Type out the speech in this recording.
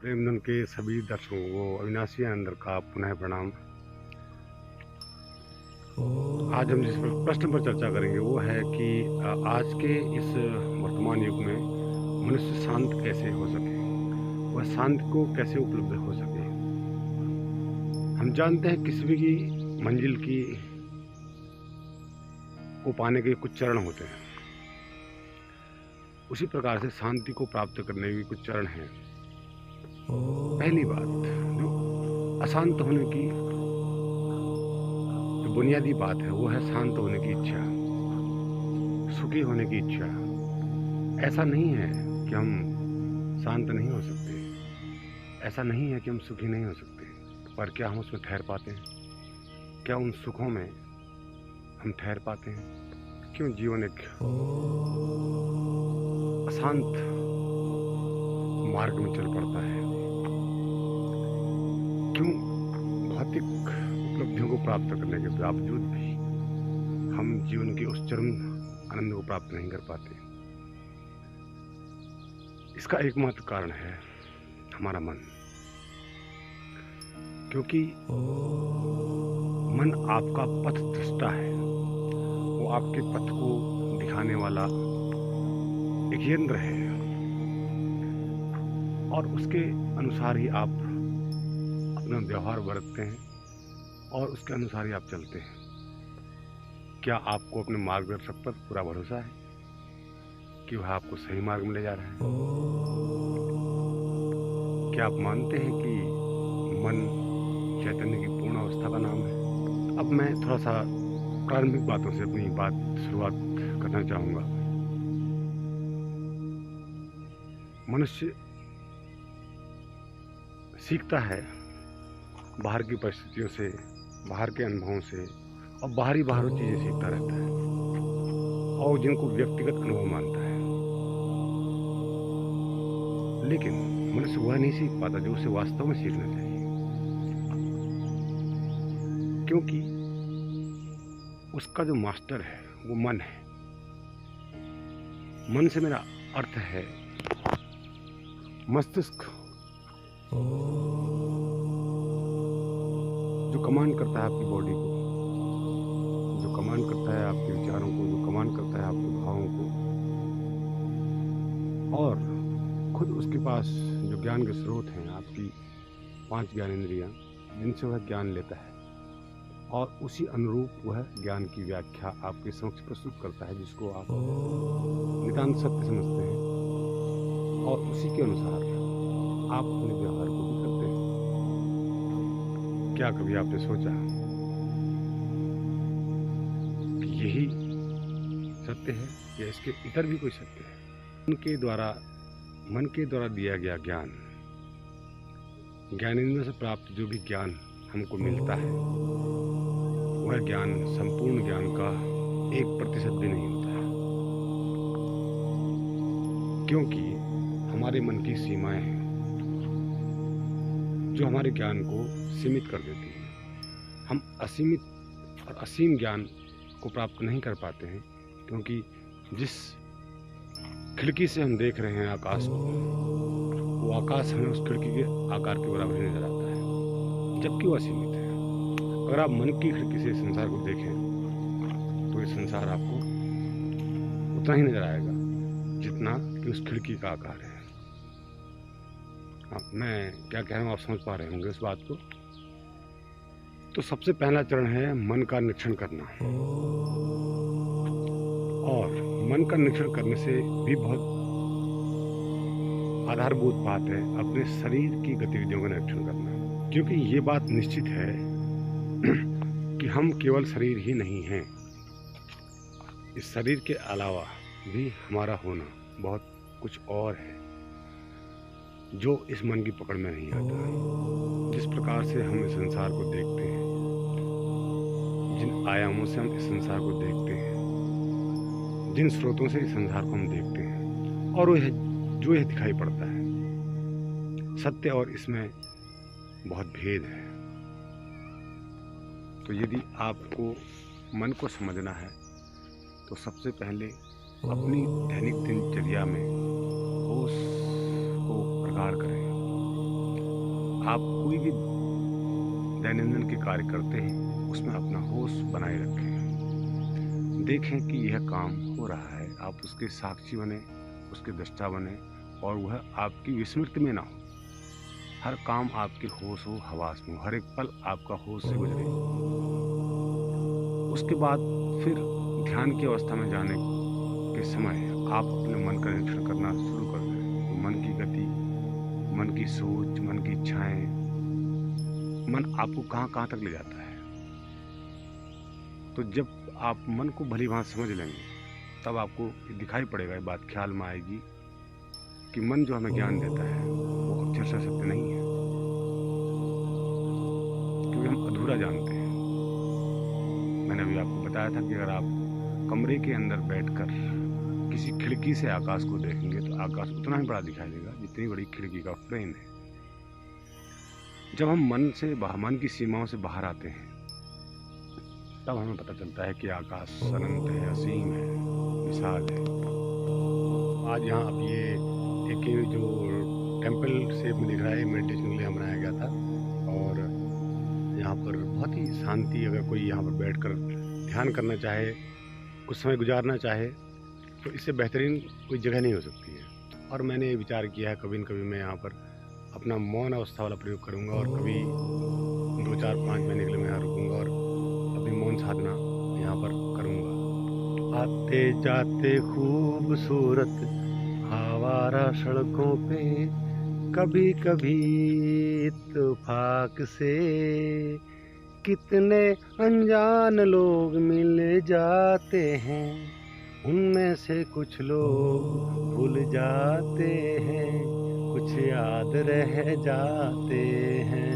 प्रेमधन के सभी दर्शकों को अविनाशी आनंद का पुनः प्रणाम। आज हम जिस प्रश्न पर चर्चा करेंगे वो है कि आज के इस वर्तमान युग में मनुष्य शांत कैसे हो सके, वह शांति को कैसे उपलब्ध हो सके। हम जानते हैं किसी भी मंजिल को पाने के कुछ चरण होते हैं, उसी प्रकार से शांति को प्राप्त करने के कुछ चरण हैं। पहली बात, जो अशांत होने की जो बुनियादी बात है वो है शांत होने की इच्छा, सुखी होने की इच्छा। ऐसा नहीं है कि हम शांत नहीं हो सकते, ऐसा नहीं है कि हम सुखी नहीं हो सकते, पर क्या हम उसमें ठहर पाते हैं? क्या उन सुखों में हम ठहर पाते हैं? क्यों जीवन एक अशांत मार्ग में चल पड़ता है? क्यों भौतिक उपलब्धियों को प्राप्त करने के बावजूद भी हम जीवन के उस चरम आनंद को प्राप्त नहीं कर पाते? इसका एकमात्र कारण है हमारा मन, क्योंकि मन आपका पथ दृष्टा है। वो आपके पथ को दिखाने वाला एक यंत्र है और उसके अनुसार ही आप अपना व्यवहार बरतते हैं और उसके अनुसार ही आप चलते हैं। क्या आपको अपने मार्गदर्शक पर पूरा भरोसा है कि वह आपको सही मार्ग में ले जा रहा है? क्या आप मानते हैं कि मन चैतन्य की पूर्ण अवस्था का नाम है? अब मैं थोड़ा सा प्रारंभिक बातों से अपनी बात शुरुआत करना चाहूँगा। मनुष्य सीखता है बाहर की परिस्थितियों से, बाहर के अनुभवों से, और बाहरी चीज़ें सीखता रहता है और जिनको व्यक्तिगत अनुभव मानता है। लेकिन मनुष्य वह नहीं सीख पाता जो उसे वास्तव में सीखना चाहिए, क्योंकि उसका जो मास्टर है वो मन है। मन से मेरा अर्थ है मस्तिष्क, जो कमांड करता है आपकी बॉडी को, जो कमांड करता है आपके विचारों को, जो कमांड करता है आपके भावों को, और खुद उसके पास जो ज्ञान के स्रोत हैं, आपकी 5 ज्ञानेंद्रियां, जिनसे वह ज्ञान लेता है और उसी अनुरूप वह ज्ञान की व्याख्या आपके समक्ष प्रस्तुत करता है, जिसको आप नितांत सत्य समझते हैं, और उसी के अनुसार आप अपने व्यवहार को भी करते हैं। क्या कभी आपने सोचा कि यही सत्य है या इसके इतर भी कोई सत्य है? मन के द्वारा दिया गया ज्ञान, ज्ञानेंद्रियों से प्राप्त जो भी ज्ञान हमको मिलता है, वह ज्ञान संपूर्ण ज्ञान का 1% भी नहीं होता है, क्योंकि हमारे मन की सीमाएं हैं जो हमारे ज्ञान को सीमित कर देती है। हम असीमित और असीम ज्ञान को प्राप्त नहीं कर पाते हैं, क्योंकि जिस खिड़की से हम देख रहे हैं आकाश को, वो आकाश हमें उस खिड़की के आकार के बराबर ही नजर आता है, जबकि वो असीमित है। अगर आप मन की खिड़की से संसार को देखें तो ये संसार आपको उतना ही नजर आएगा जितना कि उस खिड़की का आकार है। मैं क्या कह रहा हूँ, आप समझ पा रहे होंगे इस बात को। तो सबसे पहला चरण है मन का निरीक्षण करना, और मन का निरीक्षण करने से भी बहुत आधारभूत बात है अपने शरीर की गतिविधियों का निरीक्षण करना, क्योंकि ये बात निश्चित है कि हम केवल शरीर ही नहीं हैं। इस शरीर के अलावा भी हमारा होना बहुत कुछ और है, जो इस मन की पकड़ में नहीं आता। जिस प्रकार से हम इस संसार को देखते हैं, जिन आयामों से हम इस संसार को देखते हैं, जिन स्रोतों से इस संसार को हम देखते हैं, और जो यह दिखाई पड़ता है, सत्य और इसमें बहुत भेद है। तो यदि आपको मन को समझना है तो सबसे पहले अपनी दैनिक दिनचर्या में होश को प्रगाढ़ करें, आप कोई भी दैनंदिन के कार्य करते हैं उसमें अपना होश बनाए रखें। देखें कि यह काम हो रहा है, आप उसके साक्षी बने, उसके दृष्टा बने और वह आपकी विस्मृति में ना हो। हर काम आपके होश हो हवास में हो, हर एक पल आपका होश से गुजरे। उसके बाद फिर ध्यान की अवस्था में जाने के समय आप अपने मन का निरीक्षण करना शुरू कर दें। तो मन की गति, मन की सोच, मन की इच्छाएं, मन आपको कहाँ तक ले जाता है। तो जब आप मन को भली भांति समझ लेंगे तब आपको दिखाई पड़ेगा, ये बात ख्याल में आएगी कि मन जो हमें ज्ञान देता है वो अक्षरशः सत्य नहीं है, क्योंकि हम अधूरा जानते हैं। मैंने अभी आपको बताया था कि अगर आप कमरे के अंदर बैठकर किसी खिड़की से आकाश को देखेंगे तो आकाश उतना ही बड़ा दिखाई देगा जितनी बड़ी खिड़की का फ्रेम है। जब हम मन की सीमाओं से बाहर आते हैं तब हमें पता चलता है कि आकाश अनंत है, असीम है, विशाल है। आज यहाँ अब ये जो टेम्पल शेप में दिख रहा है, मेडिटेशन के लिए बनाया गया था और यहाँ पर बहुत ही शांति, अगर कोई यहाँ पर बैठकर ध्यान करना चाहे, कुछ समय गुजारना चाहे तो इससे बेहतरीन कोई जगह नहीं हो सकती है। और मैंने ये विचार किया है कभी न कभी मैं यहाँ पर अपना मौन अवस्था वाला प्रयोग करूँगा और कभी 2, 4, 5 महीने के लिए मैं यहाँ रुकूँगा और अपनी मौन साधना यहाँ पर करूँगा। आते जाते खूबसूरत आवारा सड़कों पे कभी कभी इत्तेफाक से कितने अनजान लोग मिल जाते हैं, उनमें से कुछ लोग भूल जाते हैं, कुछ याद रह जाते हैं।